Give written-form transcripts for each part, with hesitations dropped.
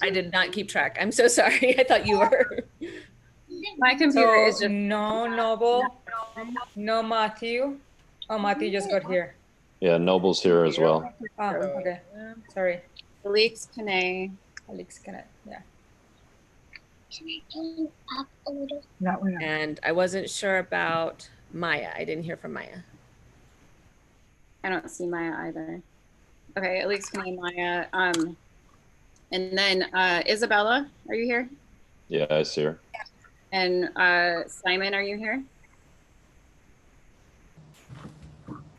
I did not keep track. I'm so sorry. I thought you were. My computer is So just no Noble, no Matthew. Oh, Matthew just got here. Yeah, Noble's here as well. Oh, okay. Sorry. Alex, Kane. Alex, can I? Yeah. Can I turn up a little? And I wasn't sure about Maya. I didn't hear from Maya. I don't see Maya either. Okay, Alex, Kane, Maya. And then Isabella, are you here? Yeah, I see her. And Simon, are you here?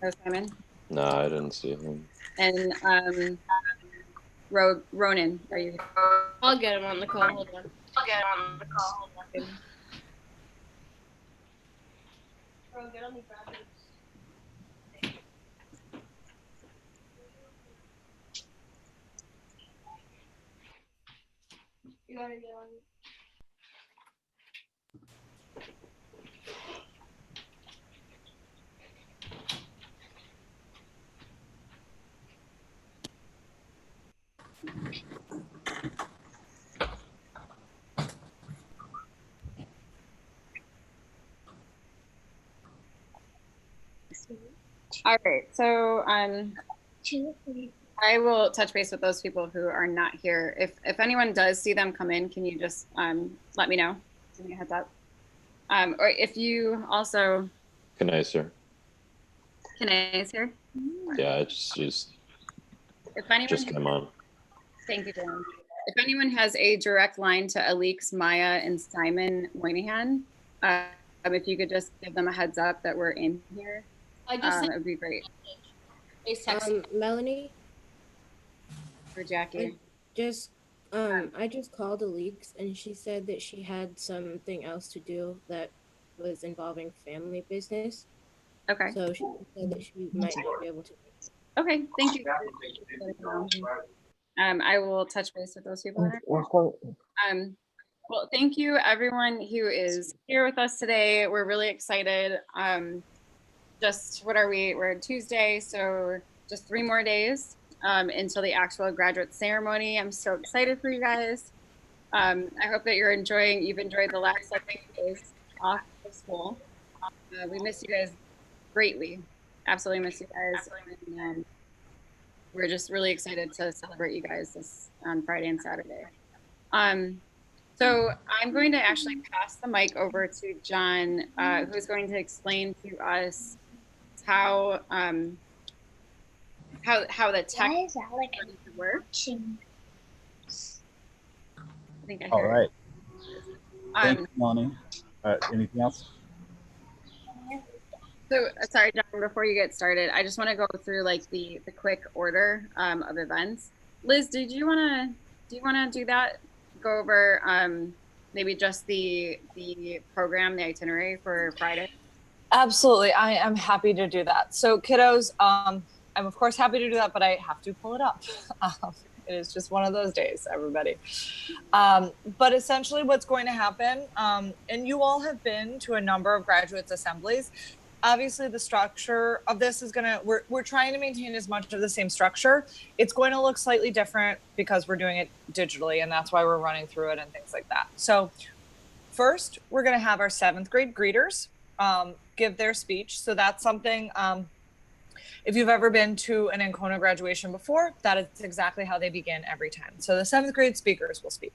Oh, Simon. No, I didn't see him. And Ronan, are you here? I'll get him on the call. Hold on. Bro, get on the grabbers. You gotta get on. All right, so I will touch base with those people who are not here. If anyone does see them come in, can you just let me know? Give me a heads up. Or if you also Kanae's here. Kanae's here. Yeah, she's If anyone just came on. Thank you, Dan. If anyone has a direct line to Alix, Maya, and Simon Moynihan, if you could just give them a heads up that we're in here, it would be great. Melanie For Jackie. I just called Alix and she said that she had something else to do that was involving family business. Okay. So she said that she might not be able to. Okay, thank you. I will touch base with those people. Well, thank you everyone who is here with us today. We're really excited. Just what are we? We're Tuesday, so just 3 more days until the actual graduate ceremony. I'm so excited for you guys. I hope that you've enjoyed the last 7 days off of school. We miss you guys greatly. Absolutely miss you guys. And, we're just really excited to celebrate you guys on Friday and Saturday. So I'm going to actually pass the mic over to John, who's going to explain to us how the tech works. I think I heard. All right. Thank you, Melanie. Anything else? So sorry, John, before you get started, I just want to go through like the quick order of events. Liz, do you want to do that? Go over maybe just the program, the itinerary for Friday? Absolutely. I am happy to do that. So kiddos, I'm of course happy to do that, but I have to pull it up. It is just one of those days, everybody. But essentially what's going to happen, and you all have been to a number of graduates assemblies. Obviously the structure of this is we're trying to maintain as much of the same structure. It's going to look slightly different because we're doing it digitally, and that's why we're running through it and things like that. So first, we're going to have our 7th grade greeters give their speech. So that's something, if you've ever been to an Ancona graduation before, that is exactly how they begin every time. So the 7th grade speakers will speak.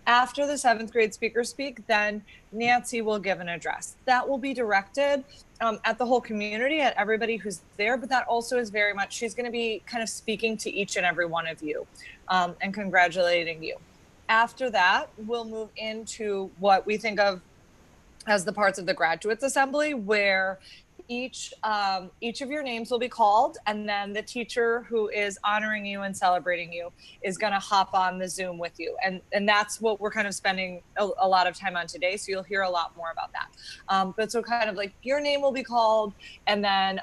After the 7th grade speakers speak, then Nancy will give an address. That will be directed at the whole community, at everybody who's there, but that also is very much, she's going to be kind of speaking to each and every one of you and congratulating you. After that, we'll move into what we think of as the parts of the graduates assembly, where each of your names will be called, and then the teacher who is honoring you and celebrating you is going to hop on the Zoom with you, and that's what we're kind of spending a lot of time on today, so you'll hear a lot more about that. But so kind of like your name will be called, and then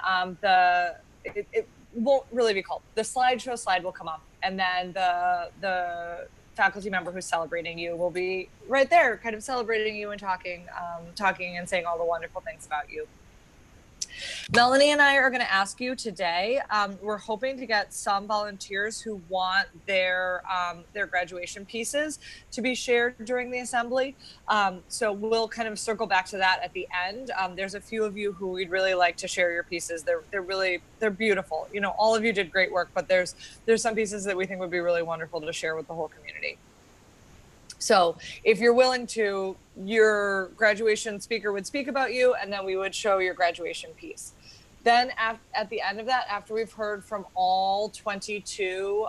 it won't really be called. The slideshow slide will come up, and then the faculty member who's celebrating you will be right there kind of celebrating you and talking and saying all the wonderful things about you. Melanie and I are going to ask you today. We're hoping to get some volunteers who want their graduation pieces to be shared during the assembly. So we'll kind of circle back to that at the end. There's a few of you who we'd really like to share your pieces. They're beautiful. You know, all of you did great work, but there's some pieces that we think would be really wonderful to share with the whole community. So if you're willing to, your graduation speaker would speak about you, and then we would show your graduation piece. Then at the end of that, after we've heard from all 22,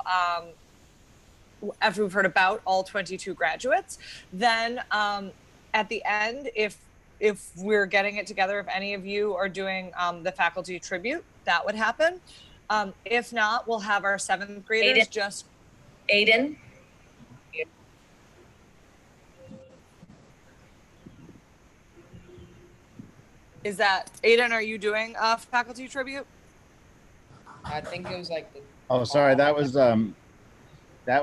after we've heard about all 22 graduates, then at the end, if we're getting it together, if any of you are doing the faculty tribute, that would happen. If not, we'll have our 7th graders Aiden? Is that, Aiden, are you doing a faculty tribute? I think it was like. Oh, sorry. That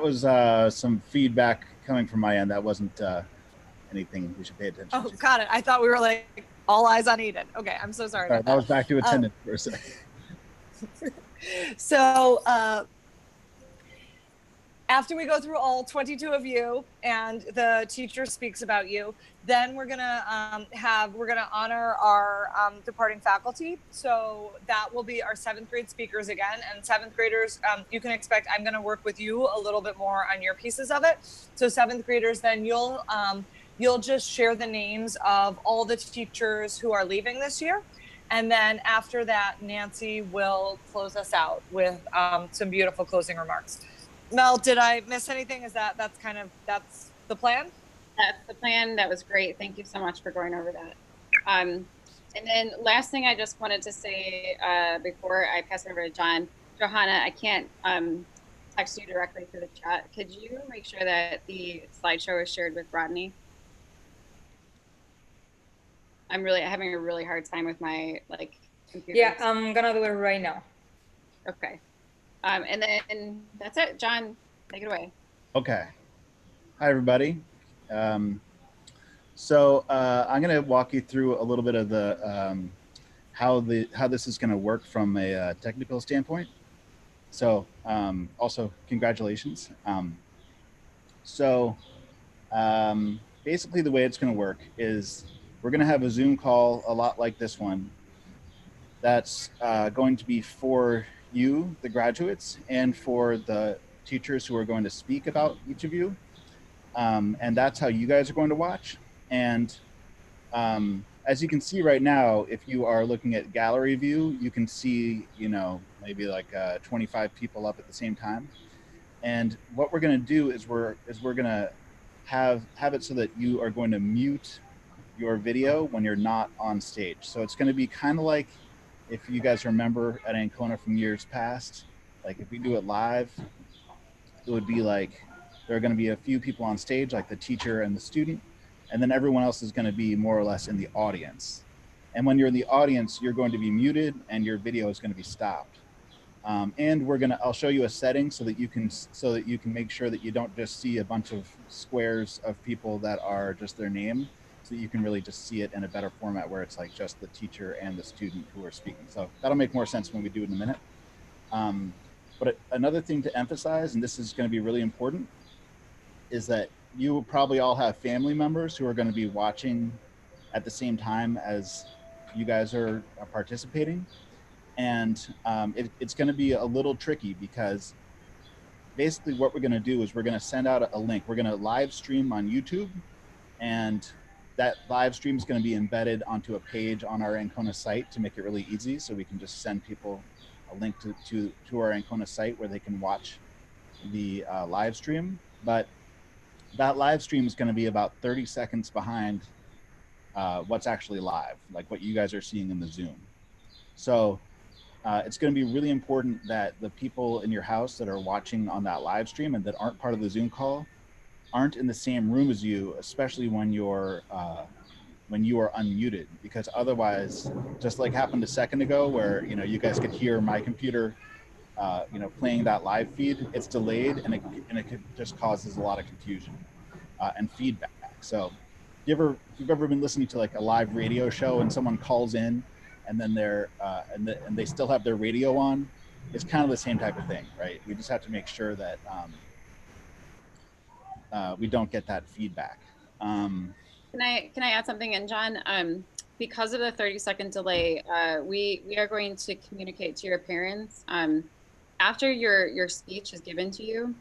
was some feedback coming from my end. That wasn't anything we should pay attention Oh, to. got it. I thought we were like all eyes on Eden. Okay, I'm so sorry about That was back to attendance for a second. So after we go through all 22 of you and the teacher speaks about you, then we're gonna honor our departing faculty. So that will be our 7th grade speakers again. And 7th graders, you can expect I'm gonna work with you a little bit more on your pieces of it. So 7th graders, then you'll just share the names of all the teachers who are leaving this year. And then after that, Nancy will close us out with some beautiful closing remarks. Mel, did I miss anything? That's the plan? That's the plan. That was great. Thank you so much for going over that. And then last thing I just wanted to say before I pass it over to John, Johanna, I can't text you directly through the chat. Could you make sure that the slideshow is shared with Rodney? I'm having a really hard time with my computer. Yeah, I'm gonna do it right now. Okay. And then that's it. John, take it away. Okay. Hi, everybody. So I'm going to walk you through a little bit of the how this is going to work from a technical standpoint. So also congratulations. Basically the way it's going to work is we're going to have a Zoom call a lot like this one. That's going to be for you, the graduates, and for the teachers who are going to speak about each of you. And that's how you guys are going to watch. And as you can see right now, if you are looking at gallery view, you can see, maybe like 25 people up at the same time. And what we're going to do is we're going to have it so that you are going to mute your video when you're not on stage. So it's going to be kind of like, if you guys remember at Ancona from years past, like if we do it live, it would be like there are going to be a few people on stage, like the teacher and the student, and then everyone else is going to be more or less in the audience. And when you're in the audience, you're going to be muted and your video is going to be stopped. And I'll show you a setting so that you can make sure that you don't just see a bunch of squares of people that are just their name, so that you can really just see it in a better format where it's like just the teacher and the student who are speaking. So that'll make more sense when we do it in a minute. But another thing to emphasize, and this is going to be really important, is that you will probably all have family members who are going to be watching at the same time as you guys are participating. And it's going to be a little tricky because basically what we're going to do is we're going to send out a link. We're going to live stream on YouTube, and that live stream is going to be embedded onto a page on our Ancona site to make it really easy. So we can just send people a link to our Ancona site where they can watch the live stream. But that live stream is going to be about 30 seconds behind what's actually live, like what you guys are seeing in the Zoom. So it's going to be really important that the people in your house that are watching on that live stream and that aren't part of the Zoom call aren't in the same room as you, especially when you are unmuted, because otherwise, just like happened a second ago where you guys could hear my computer playing that live feed, it's delayed and it just causes a lot of confusion and feedback. So if you've ever been listening to like a live radio show and someone calls in and then and they still have their radio on, it's kind of the same type of thing, right? We just have to make sure that we don't get that feedback. Can I add something in, John? Because of the 30-second delay, we are going to communicate to your parents after your speech is given to you.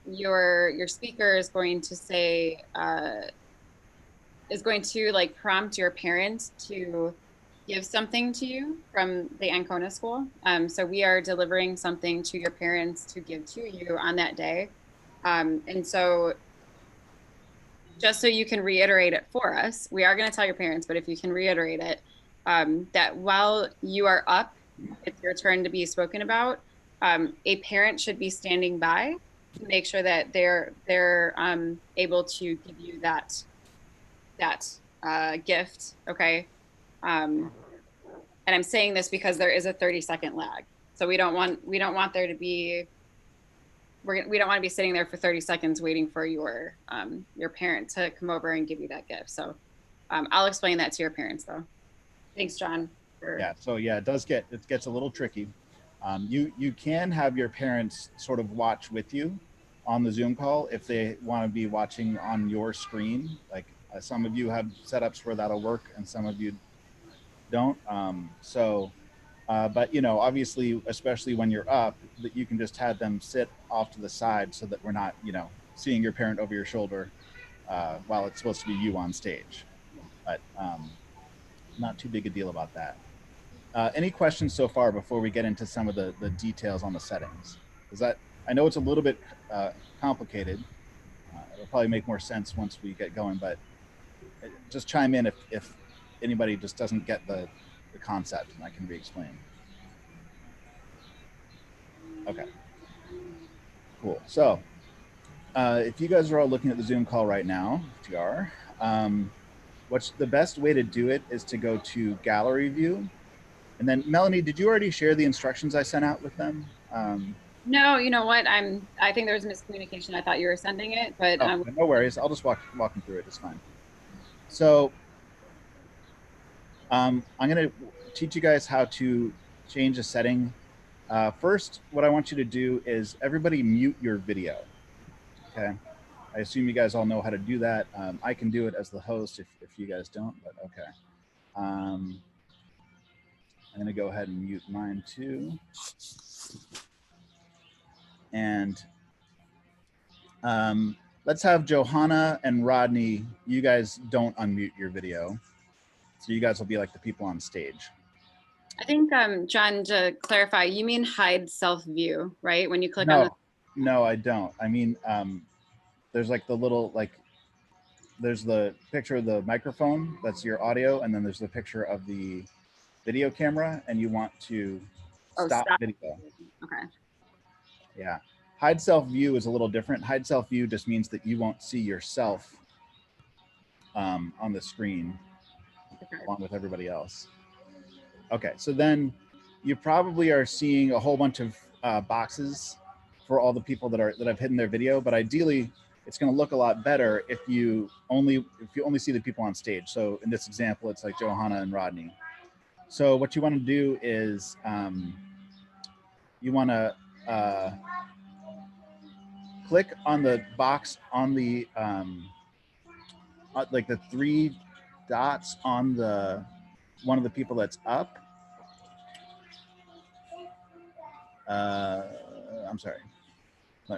Your speaker is going to say is going to like prompt your parents to give something to you from the Ancona School. So we are delivering something to your parents to give to you on that day. And so just so you can reiterate it for us, we are going to tell your parents, but if you can reiterate it, that while you are up, it's your turn to be spoken about. A parent should be standing by to make sure that they're able to give you that gift. Okay. And I'm saying this because there is a 30-second lag. So we don't want there to be, we don't want to be sitting there for 30 seconds waiting for your parent to come over and give you that gift. So I'll explain that to your parents though. Thanks, John. Yeah. So yeah, it gets a little tricky. You can have your parents sort of watch with you on the Zoom call if they want to be watching on your screen. Like some of you have setups where that'll work and some of you don't. But obviously, especially when you're up, that you can just have them sit off to the side so that we're not, seeing your parent over your shoulder while it's supposed to be you on stage. But not too big a deal about that. Any questions so far before we get into some of the details on the settings? I know it's a little bit complicated. It'll probably make more sense once we get going, but just chime in if anybody just doesn't get the concept, and I can re-explain. Okay, cool. So if you guys are all looking at the Zoom call right now, if you are, what's the best way to do it is to go to gallery view. And then Melanie, did you already share the instructions I sent out with them? No, you know what? I think there was a miscommunication. I thought you were sending it, but no worries. I'll just walk them through it. It's fine. So I'm going to teach you guys how to change a setting. First, what I want you to do is everybody mute your video. Okay. I assume you guys all know how to do that. I can do it as the host if you guys don't, but okay. I'm going to go ahead and mute mine too. And let's have Johanna and Rodney. You guys don't unmute your video. So you guys will be like the people on stage. I think, John, to clarify, you mean hide self-view, right? When you click on the... No, I don't. I mean, there's like the little, there's the picture of the microphone, that's your audio, and then there's the picture of the video camera, and you want to stop video. Okay. Yeah. Hide self-view is a little different. Hide self-view just means that you won't see yourself on the screen along with everybody else. Okay, so then you probably are seeing a whole bunch of boxes for all the people that have hidden their video, but ideally it's going to look a lot better if you only see the people on stage. So in this example, it's like Johanna and Rodney. So what you want to do is you want to click on the box on the like the 3 dots on the one of the people that's up. I'm sorry.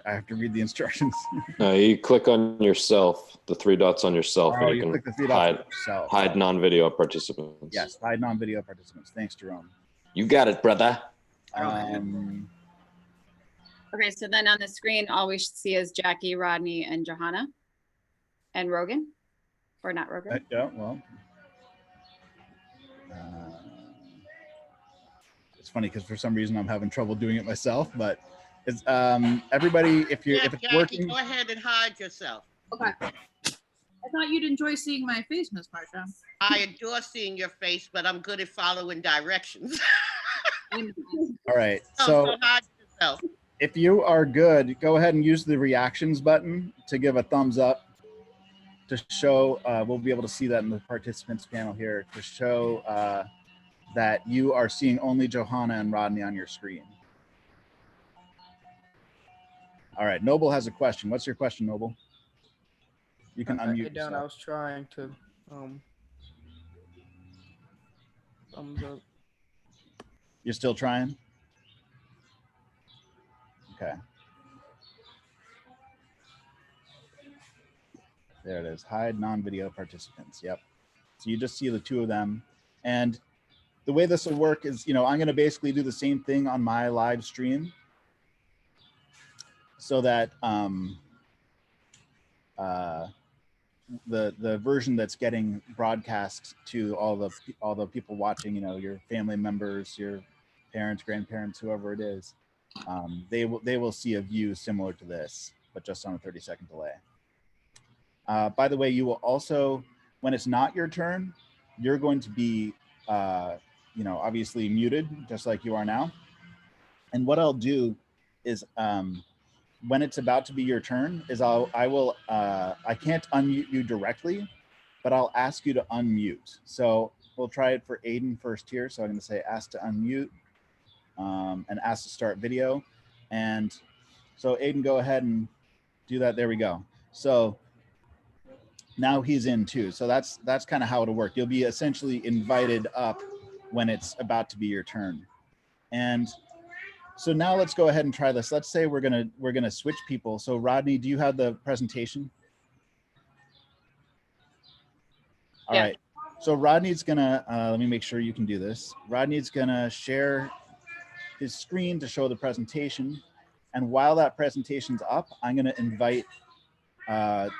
I have to read the instructions. You click on yourself, the 3 dots on yourself, and you can click the 3 dots on yourself. Hide non-video participants. Yes, hide non-video participants. Thanks, Jerome. You got it, brother. Okay, so then on the screen, all we should see is Jackie, Rodney, and Johanna, and Rogan, or not Rogan. Yeah, well, it's funny because for some reason I'm having trouble doing it myself, but it's everybody, if it's Jackie, working, go ahead and hide yourself. Okay. I thought you'd enjoy seeing my face, Miss Marsha. I adore seeing your face, but I'm good at following directions. All right, so hide yourself. If you are good, go ahead and use the reactions button to give a thumbs up to show, we'll be able to see that in the participants panel here, to show that you are seeing only Johanna and Rodney on your screen. All right, Noble has a question. What's your question, Noble? You can unmute I don't. I yourself. was trying to thumbs up. You're still trying? Okay. There it is. Hide non-video participants. Yep. So you just see the two of them. And the way this will work is, I'm going to basically do the same thing on my live stream so that the version that's getting broadcast to all the people watching, your family members, your parents, grandparents, whoever it is, they will see a view similar to this, but just on a 30-second delay. By the way, you will also, when it's not your turn, you're going to be, obviously muted, just like you are now. And what I'll do is, when it's about to be your turn, is I can't unmute you directly, but I'll ask you to unmute. So we'll try it for Aiden first here. So I'm going to say ask to unmute and ask to start video. And so Aiden, go ahead and do that. There we go. So now he's in too. So that's kind of how it'll work. You'll be essentially invited up when it's about to be your turn. And so now let's go ahead and try this. Let's say we're gonna switch people. So Rodney, do you have the presentation? All right. So Rodney's gonna, let me make sure you can do this. Rodney's gonna share his screen to show the presentation. And while that presentation's up, I'm gonna invite, the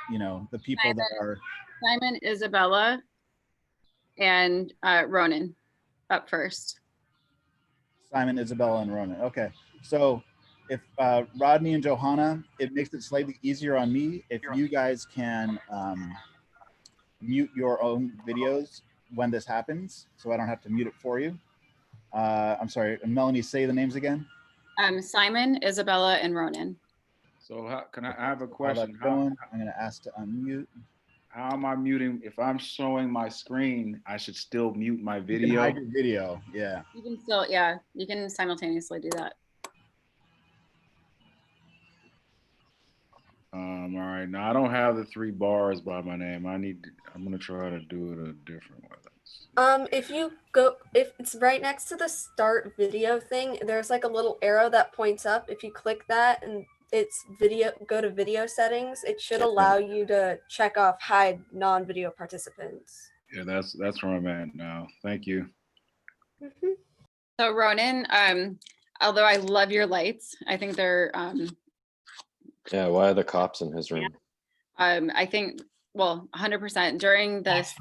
people that are. Simon, Isabella, and Ronan up first. Simon, Isabella, and Ronan. Okay. So if Rodney and Johanna, it makes it slightly easier on me if you guys can mute your own videos when this happens, so I don't have to mute it for you. I'm sorry, Melanie, say the names again. Simon, Isabella, and Ronan. So how can I have a question? I'm going to ask to unmute. How am I muting? If I'm showing my screen, I should still mute my video. You can hide your video, yeah. You can still, yeah, you can simultaneously do that. All right, now I don't have the 3 bars by my name. I'm gonna try to do it a different way. If it's right next to the start video thing, there's like a little arrow that points up. If you click that and it's video, go to video settings, it should allow you to check off hide non-video participants. Yeah, that's where I'm at now. Thank you. Mm-hmm. So Ronan, although I love your lights, I think they're Yeah, why are the cops in his room? I think, well, 100% during this,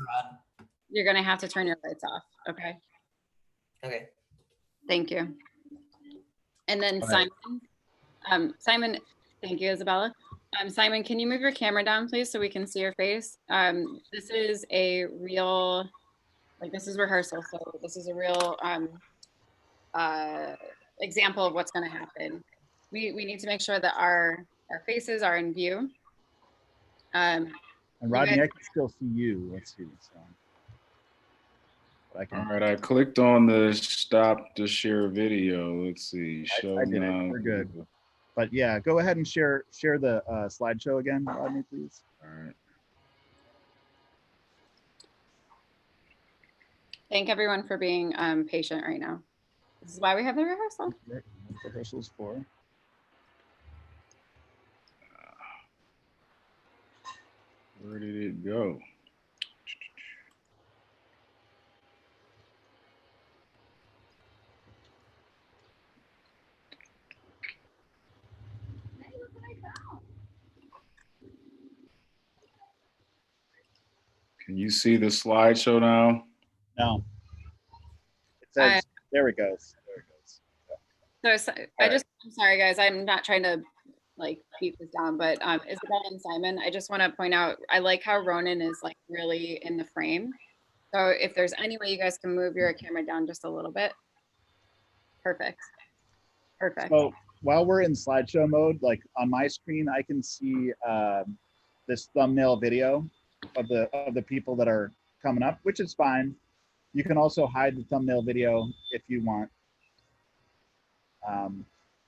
you're gonna have to turn your lights off. Okay. Okay. Thank you. And then Simon, Simon, thank you, Isabella. Simon, can you move your camera down, please, so we can see your face? This is a real, this is rehearsal, so this is a real example of what's going to happen. We need to make sure that our faces are in view. And Rodney, I can still see you. Let's see. So. All right, I clicked on the stop to share video. Let's see. Show I did it. We're good. But yeah, go ahead and share the slideshow again, Rodney, please. All right. Thank everyone for being patient right now. This is why we have the rehearsal. Rehearsal's for. Where did it go? Can you see the slideshow now? No. It says, there it goes. There it goes. So I'm sorry, guys. I'm not trying to beat this down, but Isabel and Simon, I just want to point out, I like how Ronan is really in the frame. So if there's any way you guys can move your camera down just a little bit. Perfect. Perfect. So while we're in slideshow mode, on my screen, I can see this thumbnail video of the people that are coming up, which is fine. You can also hide the thumbnail video if you want.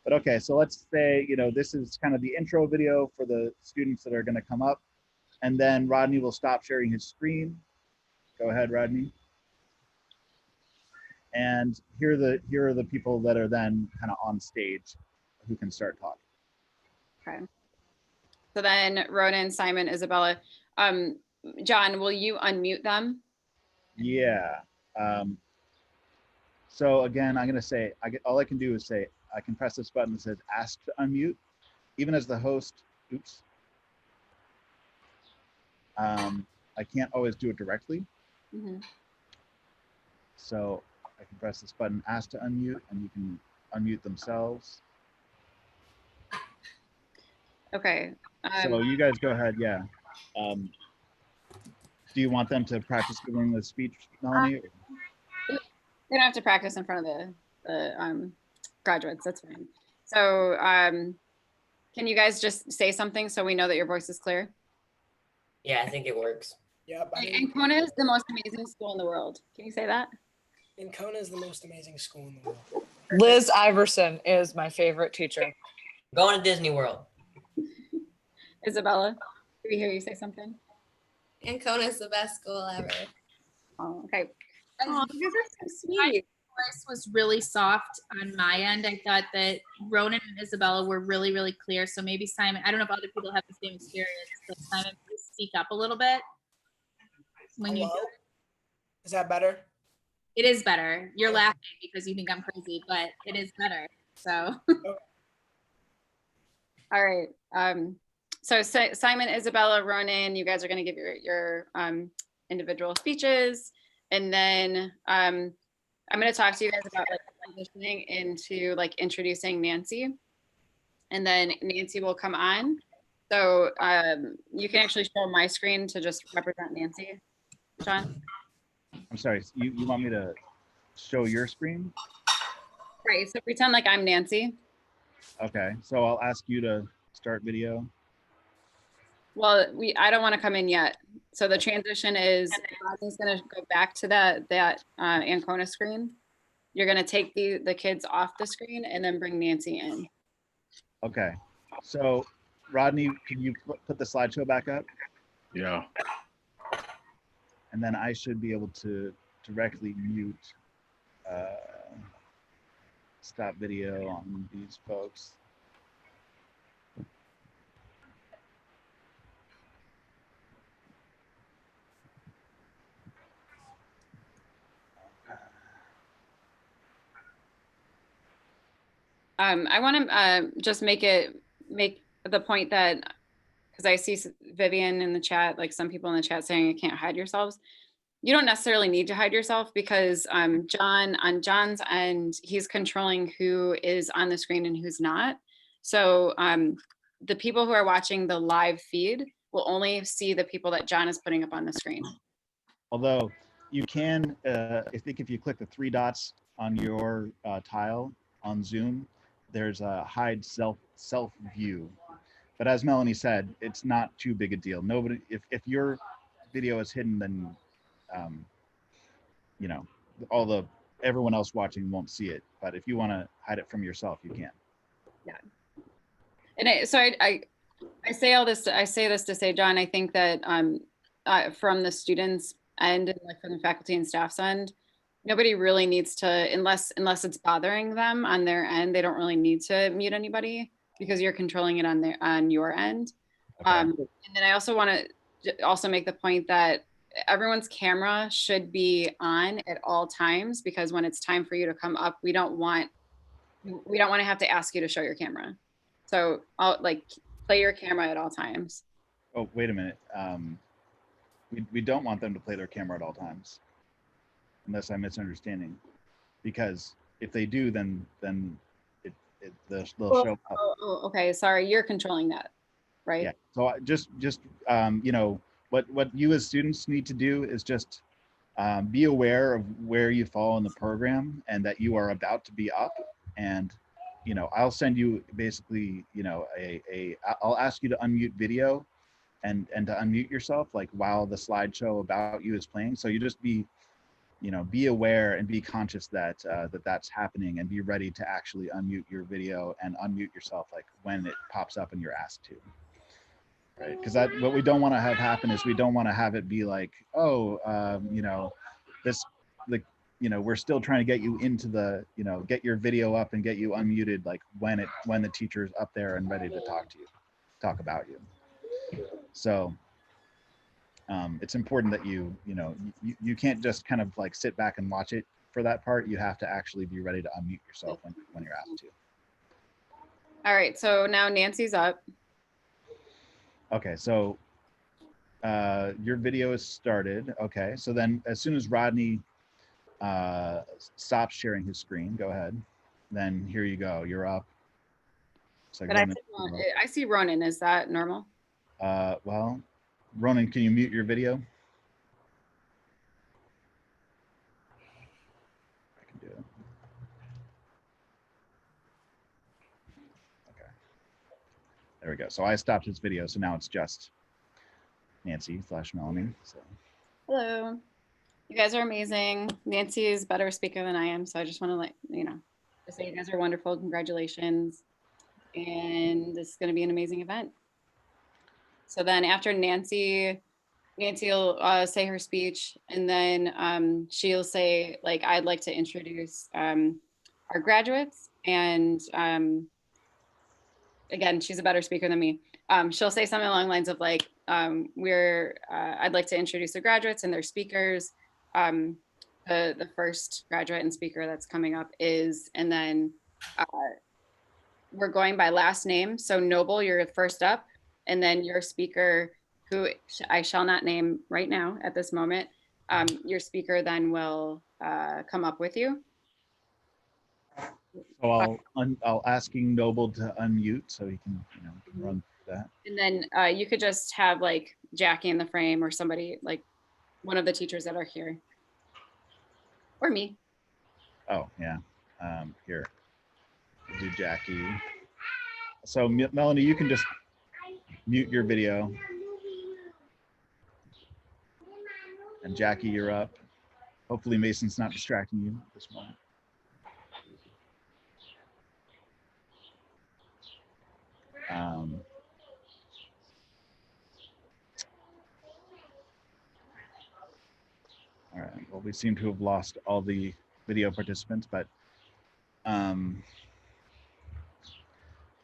But okay, so let's say, this is kind of the intro video for the students that are going to come up. And then Rodney will stop sharing his screen. Go ahead, Rodney. And here are the people that are then kind of on stage who can start talking. Okay. So then Ronan, Simon, Isabella. John, will you unmute them? Yeah. So again, I'm going to say, all I can do is say, I can press this button that says ask to unmute. Even as the host, oops. I can't always do it directly. Mm-hmm. So I can press this button, ask to unmute, and you can unmute themselves. Okay. So you guys go ahead, yeah. Do you want them to practice giving the speech, Melanie? They don't have to practice in front of the graduates. That's fine. So can you guys just say something so we know that your voice is clear? Yeah, I think it works. Yep. Ancona is the most amazing school in the world. Can you say that? Ancona is the most amazing school in the world. Liz Iverson is my favorite teacher. Going to Disney World. Isabella, do we hear you say something? Ancona is the best school ever. Oh, okay. Oh, You guys are so my sweet. voice was really soft on my end. I thought that Ronan and Isabella were really, really clear. So maybe Simon, I don't know if other people have the same experience, but Simon, please speak up a little bit. When you Hello? do Is that better? it is better. You're laughing because you think I'm crazy, but it is better. So All right. So Simon, Isabella, Ronan, you guys are going to give your individual speeches, and then I'm going to talk to you guys about like transitioning into like introducing Nancy, and then Nancy will come on. So you can actually show my screen to just represent Nancy, John. I'm sorry, you want me to show your screen? Right. So pretend like I'm Nancy. Okay, so I'll ask you to start video. Well, I don't want to come in yet. So the transition is Rodney's going to go back to that Ancona screen. You're going to take the kids off the screen and then bring Nancy in. Okay, so Rodney, can you put the slideshow back up? Yeah. And then I should be able to directly mute stop video on these folks. I want to just make the point that, because I see Vivian in the chat, like some people in the chat saying you can't hide yourselves. You don't necessarily need to hide yourself because John, on John's end, he's controlling who is on the screen and who's not. So the people who are watching the live feed will only see the people that John is putting up on the screen. Although you can, I think if you click the three dots on your tile on Zoom, there's a hide self view. But as Melanie said, it's not too big a deal. Nobody, if your video is hidden, then you know, everyone else watching won't see it. But if you want to hide it from yourself, you can. Yeah. And I say all this. I say this to say, John, I think that from the students' end and like from the faculty and staff's end, nobody really needs to, unless it's bothering them on their end, they don't really need to mute anybody because you're controlling it on your end. Okay. And then I also want to also make the point that everyone's camera should be on at all times, because when it's time for you to come up, we don't want to have to ask you to show your camera. So I'll like play your camera at all times. Oh, wait a minute. We don't want them to play their camera at all times, unless I'm misunderstanding. Because if they do, then they'll show up. Oh, okay. Sorry, you're controlling that, right? Yeah. So just you know, what you as students need to do is just be aware of where you fall in the program and that you are about to be up. And you know, I'll send you basically, you know, I'll ask you to unmute video and to unmute yourself like while the slideshow about you is playing. So you just be be aware and be conscious that that's happening, and be ready to actually unmute your video and unmute yourself like when it pops up and you're asked to. Right? Because what we don't want to have happen is we don't want to have it be like, oh, we're still trying to get you into the, get your video up and get you unmuted like when the teacher's up there and ready to talk about you. So it's important that you can't just kind of like sit back and watch it for that part. You have to actually be ready to unmute yourself when you're asked to. All right, so now Nancy's up. Okay, so your video is started. Okay, so then as soon as Rodney stops sharing his screen, go ahead. Then here you go, you're up. So But I see Ronan, is that normal? Well, Ronan, can you mute your video? I can do it. Okay. There we go. So I stopped his video, so now it's just Nancy/Melanie. So. Hello. You guys are amazing. Nancy is a better speaker than I am, so I just want to just say you guys are wonderful. Congratulations. And this is going to be an amazing event. So then after Nancy will say her speech, and then she'll say, like, I'd like to introduce our graduates. And again, she's a better speaker than me. She'll say something along the lines of like, I'd like to introduce the graduates and their speakers. The first graduate and speaker that's coming up is, and then we're going by last name. So Noble, you're first up, and then your speaker, who I shall not name right now at this moment, your speaker then will come up with you. So I'll asking Noble to unmute so he can run through that. And then you could just have like Jackie in the frame, or somebody like one of the teachers that are here, or me. Oh yeah, here, we'll do Jackie. So Melanie, you can just mute your video. And Jackie, you're up. Hopefully Mason's not distracting you at this moment. All right, well, we seem to have lost all the video participants, but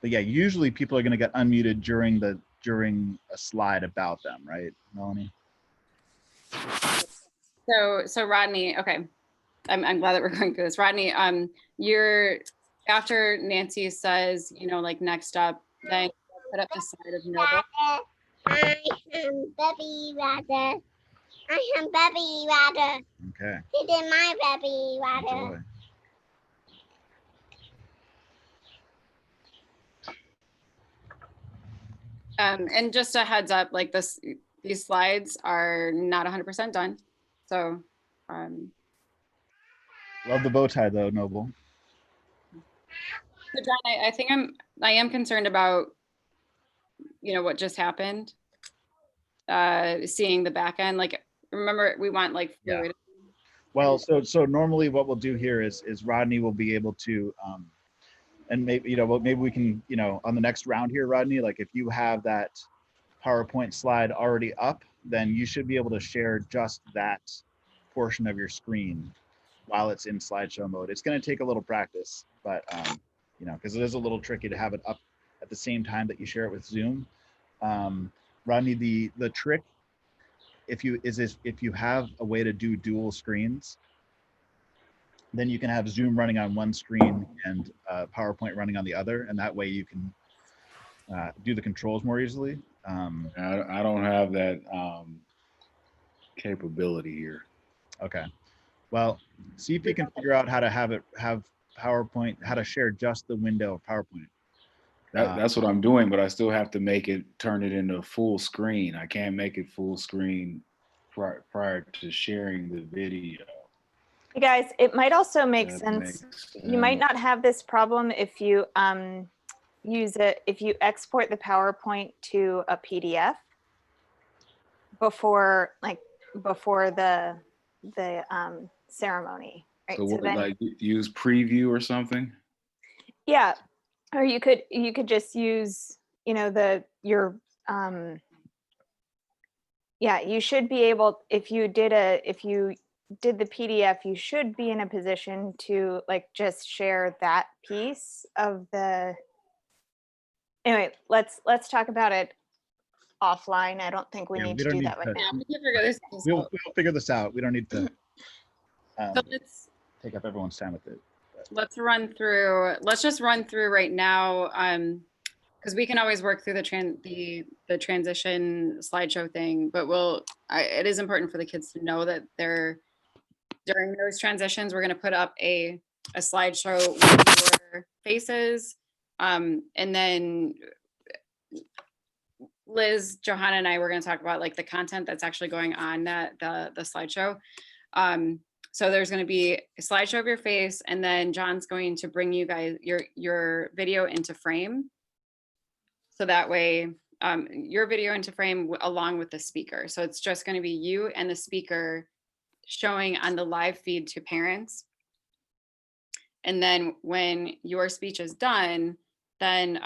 yeah, usually people are going to get unmuted during a slide about them, right, Melanie? So Rodney, okay, I'm glad that we're going through this. Rodney, you're after Nancy says, like next up, then put up the side of Noble. I am baby rabbit. I am baby rabbit. Okay. He did my baby rabbit. Enjoy. And just a heads up, like these slides are not 100% done. So, Love the bow tie though, Noble. So John, I think I am concerned about, what just happened. Seeing the back end, like, remember we want like fluid. Yeah. Well, so normally what we'll do here is Rodney will be able to, and maybe maybe we can on the next round here, Rodney, like if you have that PowerPoint slide already up, then you should be able to share just that portion of your screen while it's in slideshow mode. It's going to take a little practice, but because it is a little tricky to have it up at the same time that you share it with Zoom. Rodney, the trick, if you have a way to do dual screens, then you can have Zoom running on one screen and PowerPoint running on the other, and that way you can do the controls more easily. I don't have that capability here. Okay. Well, see if you can figure out how to have PowerPoint, how to share just the window of PowerPoint. That's what I'm doing, but I still have to turn it into full screen. I can't make it full screen prior to sharing the video. Hey guys, it might also make sense. You might not have this problem if you if you export the PowerPoint to a PDF before the ceremony, right? So what, then, like use preview or something? yeah, or you could just use, you know, yeah, you should be able, if you did the PDF, you should be in a position to like just share that piece of the. Anyway, let's talk about it offline. I don't think we Yeah, need we to don't do need that right to. now. We can figure this We'll out. figure this out. We don't need to So take up everyone's time with it. let's just run through right now, because we can always work through the transition slideshow thing, but it is important for the kids to know that during those transitions, we're going to put up a slideshow with your faces, and then Liz, Johanna, and I were going to talk about like the content that's actually going on the slideshow. So there's going to be a slideshow of your face, and then John's going to bring you guys your video into frame. So that way, your video into frame along with the speaker. So it's just going to be you and the speaker showing on the live feed to parents. And then when your speech is done, then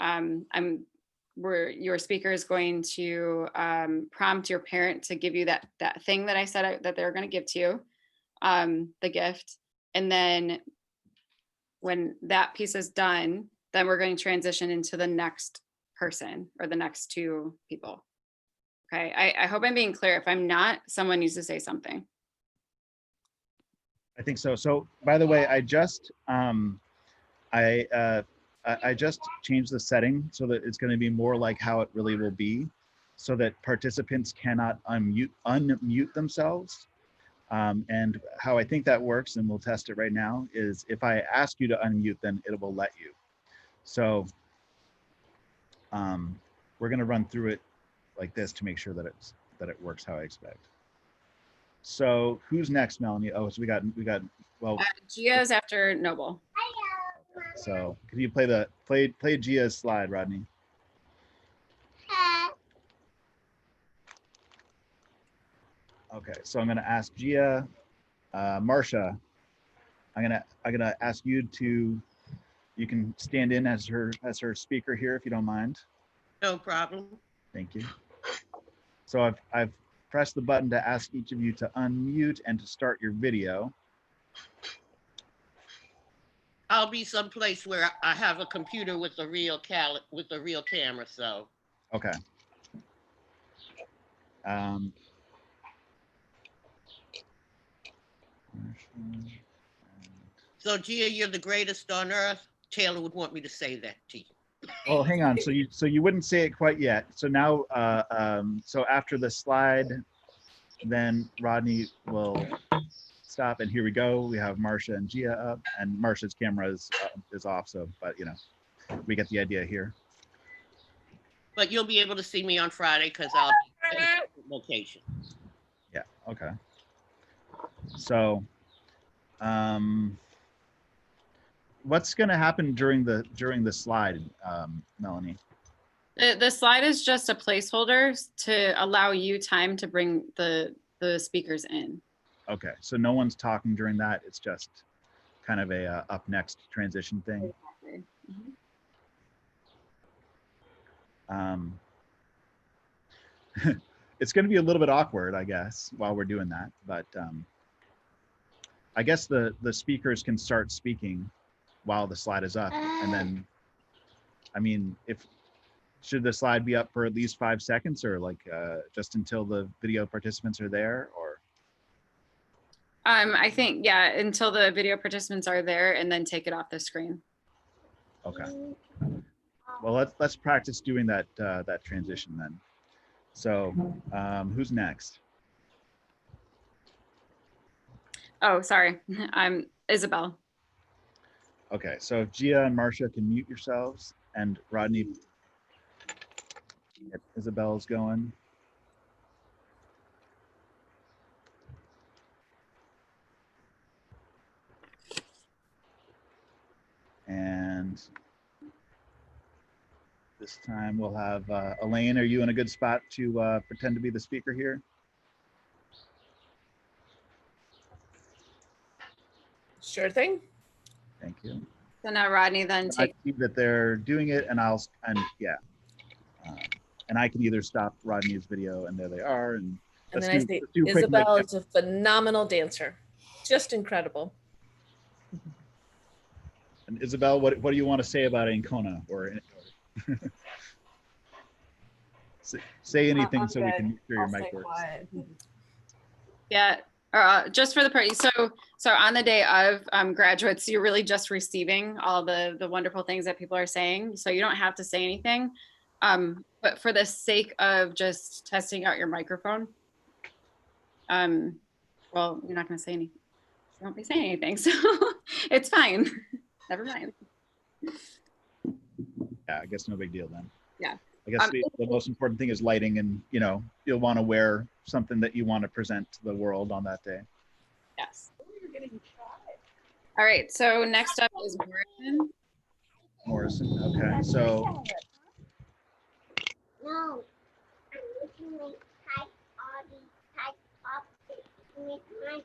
your speaker is going to prompt your parent to give you that thing that I said that they're going to give to you, the gift. And then when that piece is done, then we're going to transition into the next person or the next two people. Okay, I hope I'm being clear. If I'm not, someone needs to say something. I think so. So by the way, I just changed the setting so that it's going to be more like how it really will be, so that participants cannot unmute themselves. And how I think that works, and we'll test it right now, is if I ask you to unmute, then it will let you. So we're going to run through it like this to make sure that it works how I expect. So who's next, Melanie? Oh, so we got well. Gia's after Noble. So can you play Gia's slide, Rodney? Okay, so I'm going to ask Gia, Marcia. I'm gonna ask you to. You can stand in as her speaker here if you don't mind. No problem. Thank you. So I've pressed the button to ask each of you to unmute and to start your video. I'll be someplace where I have a computer with a real camera, so. Okay. So Gia, you're the greatest on earth. Taylor would want me to say that to you. Oh, hang on. So you wouldn't say it quite yet. So now, so after the slide, then Rodney will stop, and here we go. We have Marcia and Gia up, and Marcia's camera is off. So, but you know, we get the idea here. But you'll be able to see me on Friday because I'll be in a different location. Yeah. Okay. So, what's going to happen during the slide, Melanie? The slide is just a placeholder to allow you time to bring the speakers in. Okay, so no one's talking during that. It's just kind of a up next transition thing. It's going to be a little bit awkward, I guess, while we're doing that. But I guess the speakers can start speaking while the slide is up, and then, I mean, should the slide be up for at least 5 seconds, or like just until the video participants are there, or? I think, yeah, until the video participants are there, and then take it off the screen. Okay. Well, let's practice doing that that transition then. So, who's next? Oh, sorry, I'm Isabel. Okay, so if Gia and Marcia can mute yourselves, and Rodney, get Isabel's going. And this time we'll have Elaine. Are you in a good spot to pretend to be the speaker here? Sure thing. Thank you. So now Rodney then I take. see that they're doing it, and and I can either stop Rodney's video, and there they are, and And let's then I do, say, let's do a quick Isabel mic is a phenomenal dancer. Just incredible. And Isabel, what do you want to say about Ancona? Or say anything so we can make sure your mic works. Yeah, just for the party. So on the day of graduates, you're really just receiving all the wonderful things that people are saying. So you don't have to say anything. But for the sake of just testing out your microphone, well, you're not going to say anything. You won't be saying anything, so it's fine. Never mind. Yeah, I guess no big deal then. Yeah. I guess the most important thing is lighting, and you'll want to wear something that you want to present to the world on that day. Yes. All right. So next up is Morrison. Morrison. Okay. So. No. I'm looking like type all these type of to make my tire.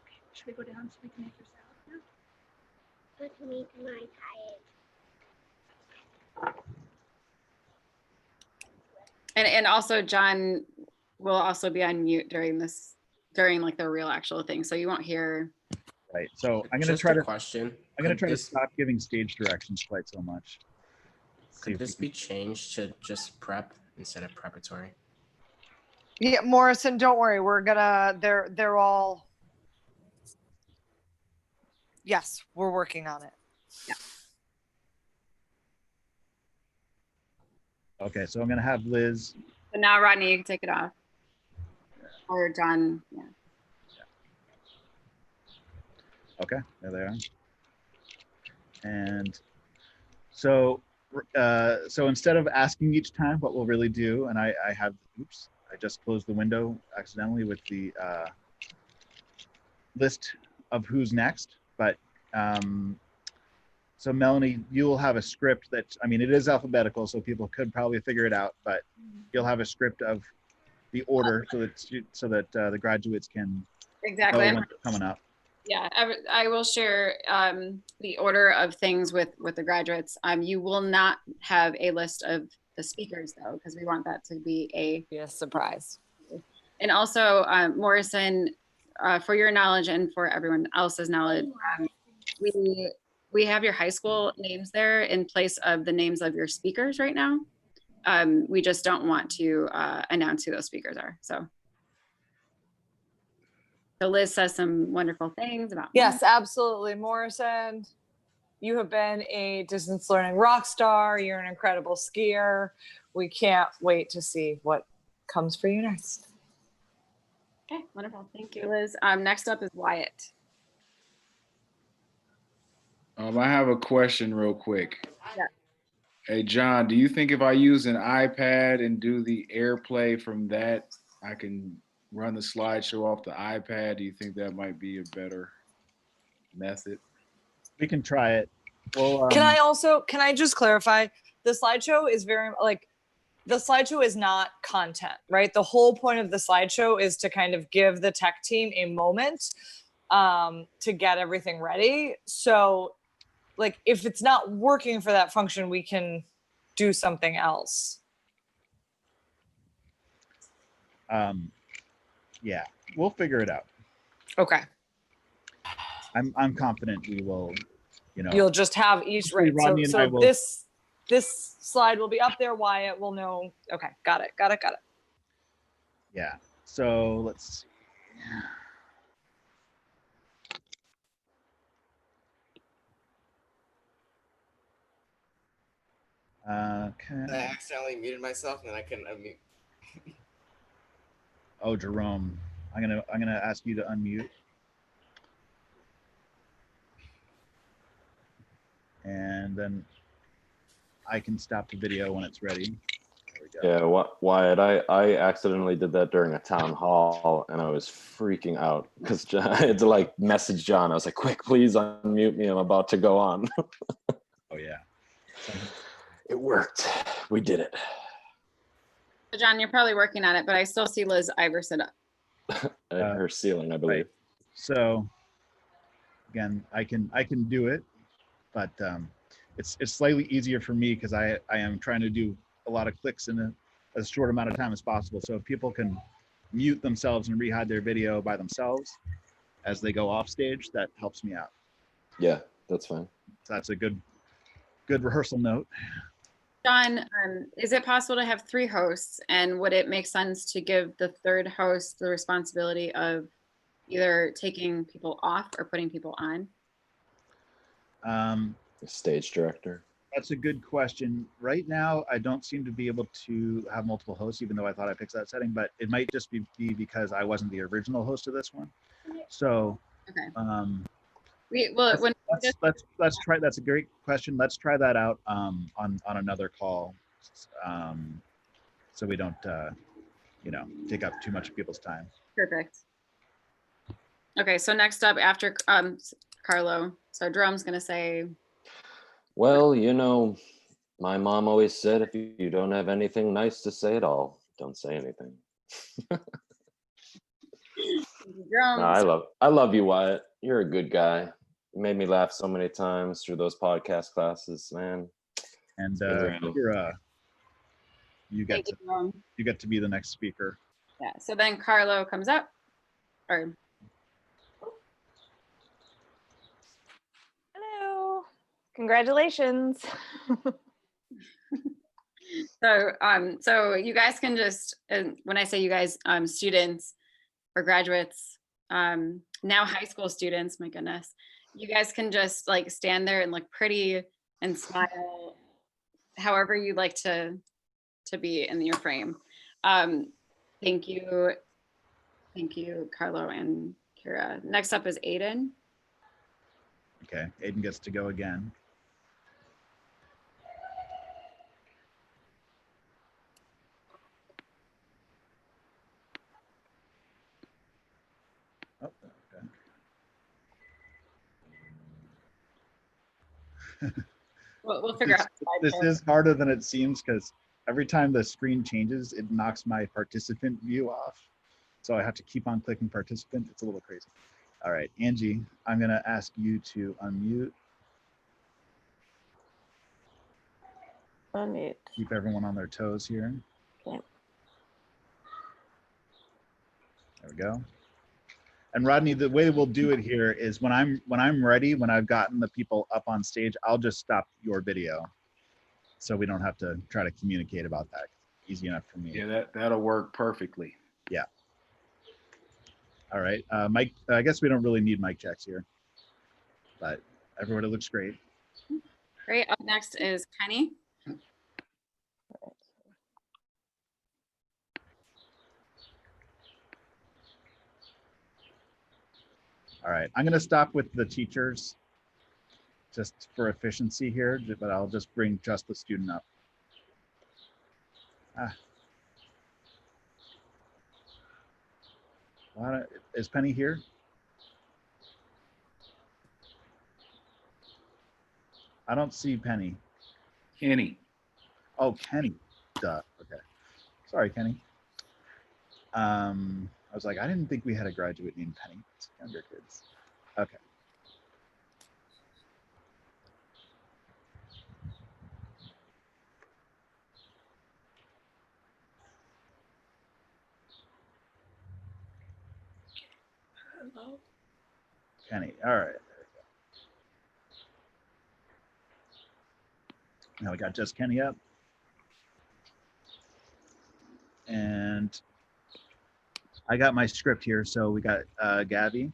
Okay, should we go down so we can make your salad now? To make my tire. And also John will also be on mute during like the real actual thing, so you won't hear. Right. So I'm going to Just try a to question. I'm going to try to This- stop giving stage directions quite so much. Could this be changed to just prep instead of preparatory? Yeah, Morrison, don't worry. We're gonna. They're all. Yes, we're working on it. Yeah. Okay. So I'm going to have Liz. So now Rodney, you can take it off. Or John. Yeah. Okay. There they are. And so instead of asking each time, what we'll really do, and I have, oops, I just closed the window accidentally with the list of who's next. But so Melanie, you'll have a script that, I mean, it is alphabetical, so people could probably figure it out, but you'll have a script of the order so that the graduates can Exactly. know what's coming up. Yeah, I will share the order of things with the graduates. You will not have a list of the speakers though, because we want that to be a surprise. And also, Morrison, for your knowledge and for everyone else's knowledge, we have your high school names there in place of the names of your speakers right now. We just don't want to announce who those speakers are. So Liz says some wonderful things about. Yes, absolutely. Morrison, you have been a distance learning rock star. You're an incredible skier. We can't wait to see what comes for you next. Okay, wonderful. Thank you, Liz. Next up is Wyatt. I have a question real quick. Yeah. Hey, John, do you think if I use an iPad and do the AirPlay from that, I can run the slideshow off the iPad? Do you think that might be a better method? We can try it. Well, Can I just clarify? The slideshow is the slideshow is not content, right? The whole point of the slideshow is to kind of give the tech team a moment to get everything ready. So like if it's not working for that function, we can do something else. Yeah, we'll figure it out. Okay. I'm confident we will, You'll just have each right. Rodney and I So will- this slide will be up there. Wyatt will know. Okay, got it. Yeah. So let's see. Okay. I accidentally muted myself and then I couldn't unmute. Oh, Jerome, I'm gonna ask you to unmute. And then I can stop the video when it's ready. Yeah, Wyatt, I accidentally did that during a town hall and I was freaking out because I had to like message John. I was like, quick, please unmute me. I'm about to go on. Oh yeah. It worked. We did it. So John, you're probably working on it, but I still see Liz Iverson up. Her ceiling, I believe. Right. So again, I can do it, but it's slightly easier for me because I am trying to do a lot of clicks in a short amount of time as possible. So if people can mute themselves and rehide their video by themselves as they go off stage, that helps me out. Yeah, that's fine. So that's a good rehearsal note. John, is it possible to have 3 hosts, and would it make sense to give the third host the responsibility of either taking people off or putting people on? Stage director. That's a good question. Right now, I don't seem to be able to have multiple hosts, even though I thought I picked that setting, but it might just be because I wasn't the original host of this one. So, okay. Let's try. That's a great question. Let's try that out on another call, so we don't take up too much of people's time. Perfect. Okay, so next up after Carlo, so Jerome's gonna say. Well, my mom always said, if you don't have anything nice to say at all, don't say anything. Jerome. No, I love you, Wyatt. You're a good guy. You made me laugh so many times through those podcast classes, man. And you get to be the next speaker. Yeah. So then Carlo comes up. Or Hello. Congratulations. So you guys can just, and when I say you guys, students or graduates, now high school students, my goodness, you guys can just like stand there and look pretty and smile however you like to be in your frame. Thank you, Carlo and Kira. Next up is Aiden. Okay, Aiden gets to go again. Oh, okay. We'll figure out. This is harder than it seems because every time the screen changes, it knocks my participant view off. So I have to keep on clicking participant. It's a little crazy. All right, Angie, I'm gonna ask you to unmute. Unmute. Keep everyone on their toes here. Okay. There we go. And Rodney, the way we'll do it here is when I'm ready, when I've gotten the people up on stage, I'll just stop your video, so we don't have to try to communicate about that. Easy enough for me. Yeah, that'll work perfectly. Yeah. All right, Mike. I guess we don't really need mic checks here, but everybody looks great. Great. Up next is Kenny. All right, I'm gonna stop with the teachers just for efficiency here, but I'll just bring just the student up. Is Penny here? I don't see Penny. Kenny. Oh, Kenny. Duh. Okay. Sorry, Kenny. I was like, I didn't think we had a graduate named Penny. It's younger kids. Okay. Hello. Kenny. All right. Now we got just Kenny up. And I got my script here. So we got Gabby.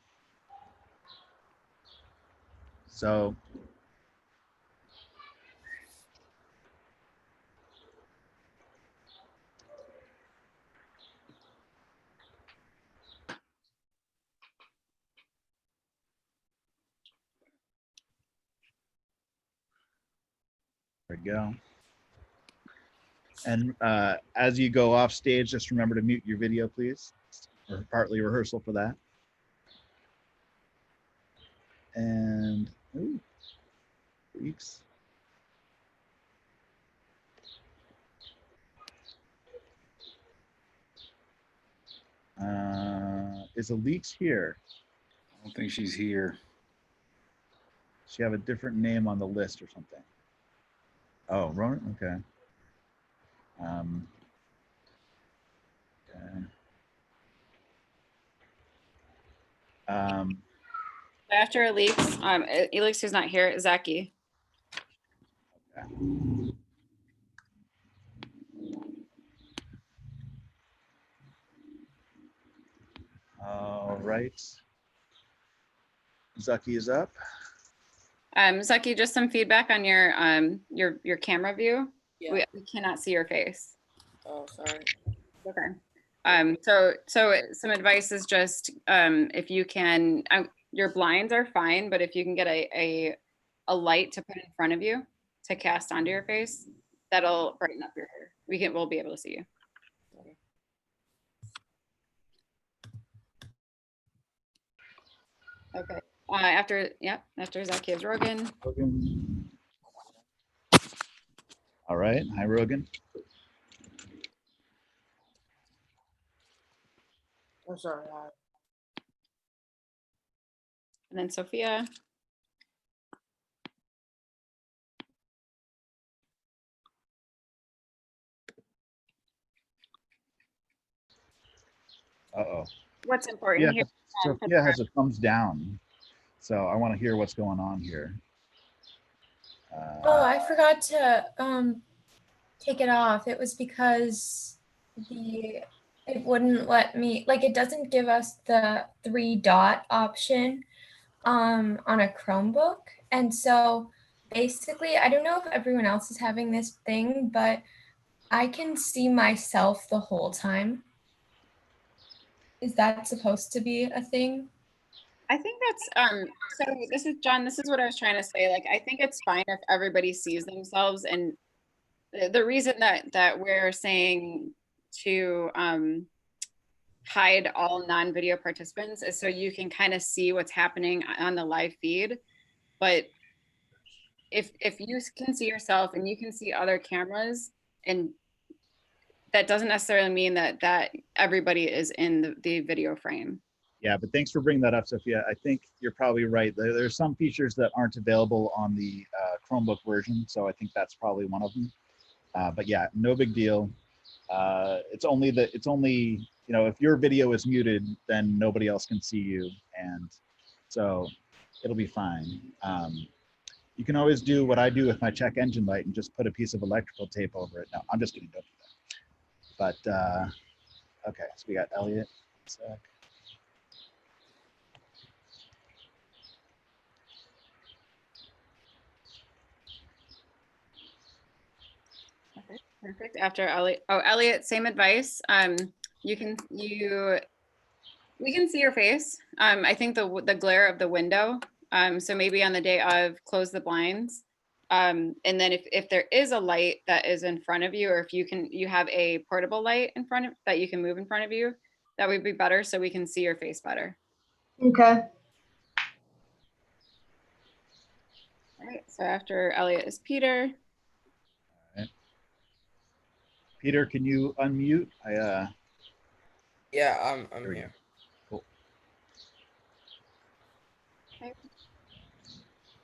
So there we go. And as you go off stage, just remember to mute your video, please. Or partly rehearsal for that. And ooh, leaks. Is Alix here? I don't think she's here. Does she have a different name on the list or something? Oh, Ronan. Okay. Okay. After Elix, Elix who's not here, Zaki. All right. Zaki is up. Zaki, just some feedback on your camera view. Yeah. We cannot see your face. Oh, sorry. Okay. So some advice is just if you can, your blinds are fine, but if you can get a light to put in front of you to cast onto your face, that'll brighten up your hair. We'll be able to see you. Okay. After Zaki is Rogan. Rogan. All right. Hi, Rogan. I'm sorry. And then Sophia. Uh-oh. What's important here? Sophia has a thumbs down. So I want to hear what's going on here. Oh, I forgot to take it off. It was because it wouldn't let me, like, it doesn't give us the 3-dot option on a Chromebook. And so basically, I don't know if everyone else is having this thing, but I can see myself the whole time. Is that supposed to be a thing? I think that's so this is John, this is what I was trying to say. Like, I think it's fine if everybody sees themselves, and the reason that we're saying to hide all non-video participants is so you can kind of see what's happening on the live feed. But if you can see yourself and you can see other cameras, and that doesn't necessarily mean that everybody is in the video frame. Yeah, but thanks for bringing that up, Sophia. I think you're probably right. There's some features that aren't available on the Chromebook version, so I think that's probably one of them. But yeah, no big deal. It's only if your video is muted, then nobody else can see you, and so it'll be fine. You can always do what I do with my check engine light and just put a piece of electrical tape over it. No, I'm just kidding. Don't do that. But okay, so we got Elliot. Sec. Perfect. After Elliot, same advice. We can see your face. I think the glare of the window. So maybe on the day of, close the blinds. And then if there is a light that is in front of you, or if you have a portable light in front of that you can move in front of you, that would be better so we can see your face better. Okay. All right. So after Elliot is Peter. Peter, can you unmute? Yeah, I'm here. Cool. Okay.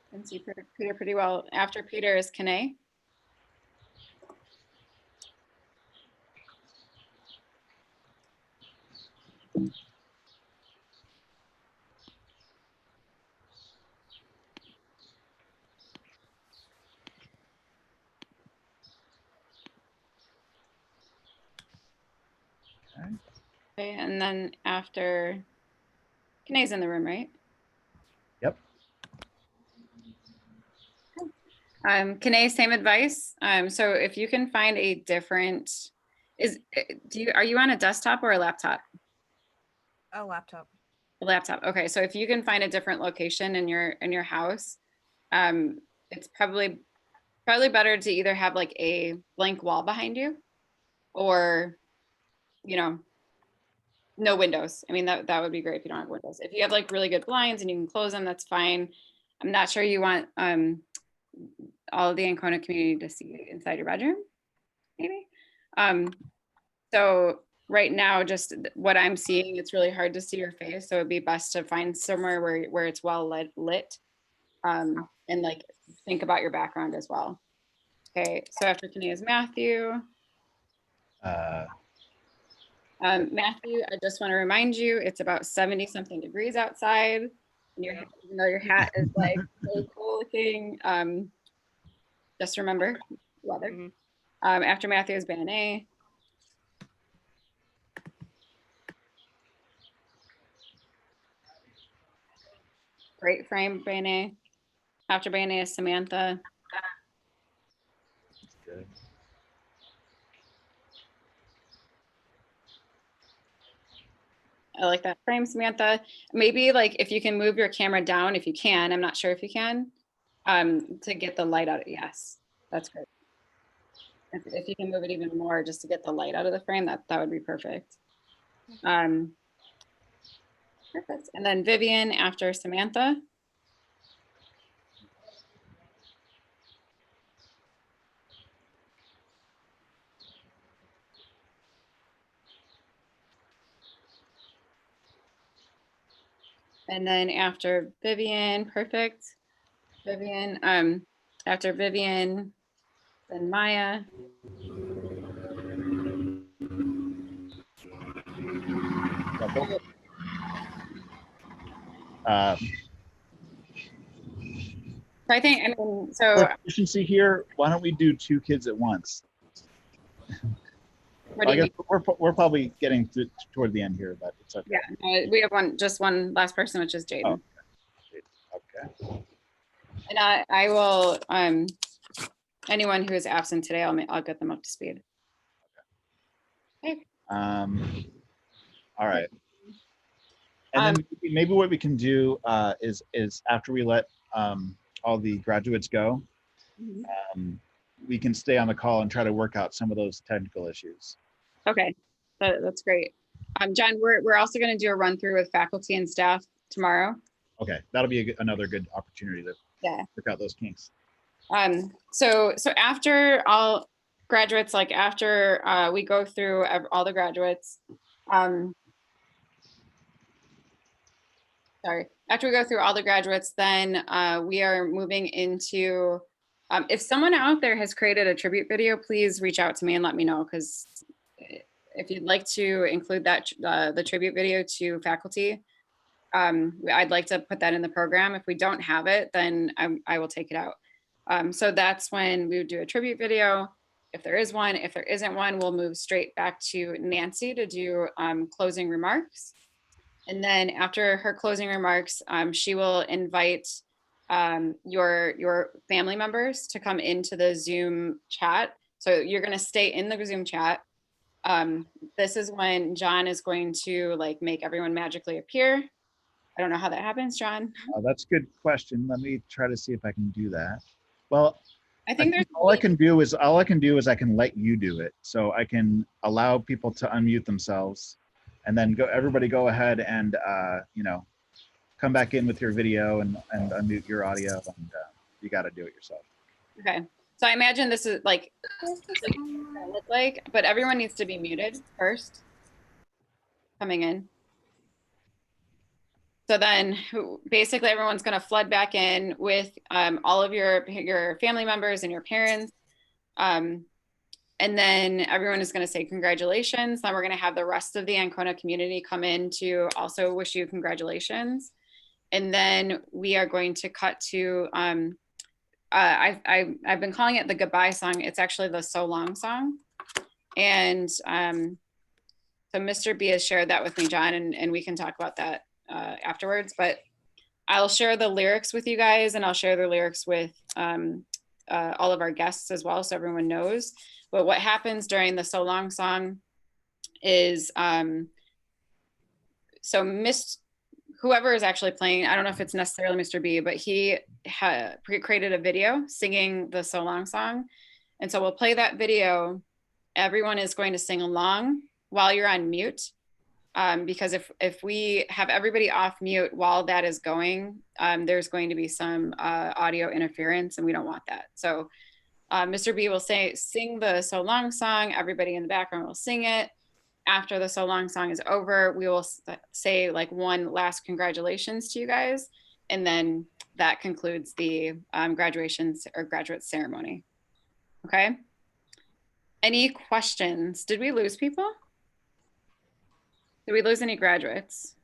Can see Peter pretty well. After Peter is Kane. Okay, and then after Kane's in the room, right? Yep. Kane, same advice. So if you can find a different, are you on a desktop or a laptop? A laptop. A laptop. Okay, so if you can find a different location in your house, it's probably better to either have like a blank wall behind you, or no windows. I mean, that would be great if you don't have windows. If you have like really good blinds and you can close them, that's fine. I'm not sure you want all of the Ancona community to see inside your bedroom, maybe. So right now, just what I'm seeing, it's really hard to see your face. So it'd be best to find somewhere where it's well lit. And and like think about your background as well. Okay, so after Tanae is Matthew. Matthew, I just want to remind you, it's about 70 something degrees outside. And even though your hat is like really cool looking, just remember weather. After Matthew is Banane. Great frame, Banane. After Banane is Samantha. Good. I like that frame, Samantha. Maybe like if you can move your camera down, if you can, I'm not sure if you can, to get the light out. Yes, that's great. If you can move it even more just to get the light out of the frame, that would be perfect. Perfect. And then Vivian after Samantha. And then after Vivian, perfect. Vivian, after Vivian, then Maya. So I think, I mean, so for efficiency here, why don't we do 2 kids at once? What do I you guess we're probably getting toward the end here, but it's okay. yeah, we have just one last person, which is Jaden. Oh, okay. And I will, anyone who is absent today, I'll get them up to speed. Okay. All right. And then maybe what we can do is after we let all the graduates go, we can stay on the call and try to work out some of those technical issues. Okay, that's great. John, we're also going to do a run through with faculty and staff tomorrow. Okay, that'll be another good opportunity to work out those kinks. So after all graduates, like after we go through all the graduates, sorry, after we go through all the graduates, then we are moving into, if someone out there has created a tribute video, please reach out to me and let me know, because if you'd like to include that, the tribute video to faculty, I'd like to put that in the program. If we don't have it, then I will take it out. So that's when we would do a tribute video. If there is one, if there isn't one, we'll move straight back to Nancy to do closing remarks. And then after her closing remarks, she will invite your family members to come into the Zoom chat. So you're going to stay in the Zoom chat. This is when John is going to like make everyone magically appear. I don't know how that happens, John. That's a good question. Let me try to see if I can do that. Well, I think all I can do is I can let you do it. So I can allow people to unmute themselves, and then everybody go ahead and you know, come back in with your video and unmute your audio, and you got to do it yourself. Okay. So I imagine this is like look like, but everyone needs to be muted first coming in. So then basically everyone's going to flood back in with all of your family members and your parents. And then everyone is going to say congratulations. Then we're going to have the rest of the Ancona community come in to also wish you congratulations. And then we are going to cut to, I've been calling it the goodbye song. It's actually the So Long song. And so Mr. B has shared that with me, John, and we can talk about that afterwards, but I'll share the lyrics with you guys, and I'll share the lyrics with all of our guests as well, so everyone knows. But what happens during the So Long song is, so whoever is actually playing, I don't know if it's necessarily Mr. B, but he created a video singing the So Long song. And so we'll play that video. Everyone is going to sing along while you're on mute. Because if we have everybody off mute while that is going, there's going to be some audio interference, and we don't want that. So Mr. B will sing the So Long song. Everybody in the background will sing it. After the So Long song is over, we will say like one last congratulations to you guys. And then that concludes the graduation or graduate ceremony. Okay. Any questions? Did we lose people? Did we lose any graduates?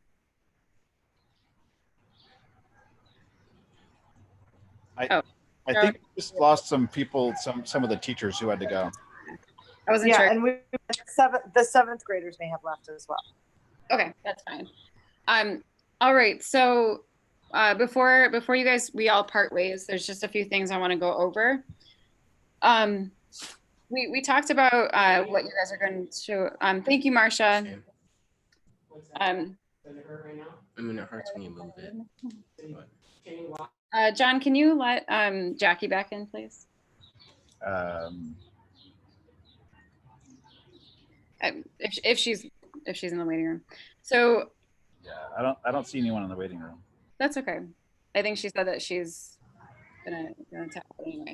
I think we just lost some people, some of the teachers who had to go. I wasn't Yeah, sure. and the seventh graders may have left as well. Okay, that's fine. All right. So before you guys, we all part ways, there's just a few things I want to go over. We talked about what you guys are going to. Thank you, Marcia. I mean, it hurts when you move it. But John, can you let Jackie back in, please? If she's in the waiting room. So Yeah, I don't see anyone in the waiting room. that's okay. I think she said that she's gonna tap anyway.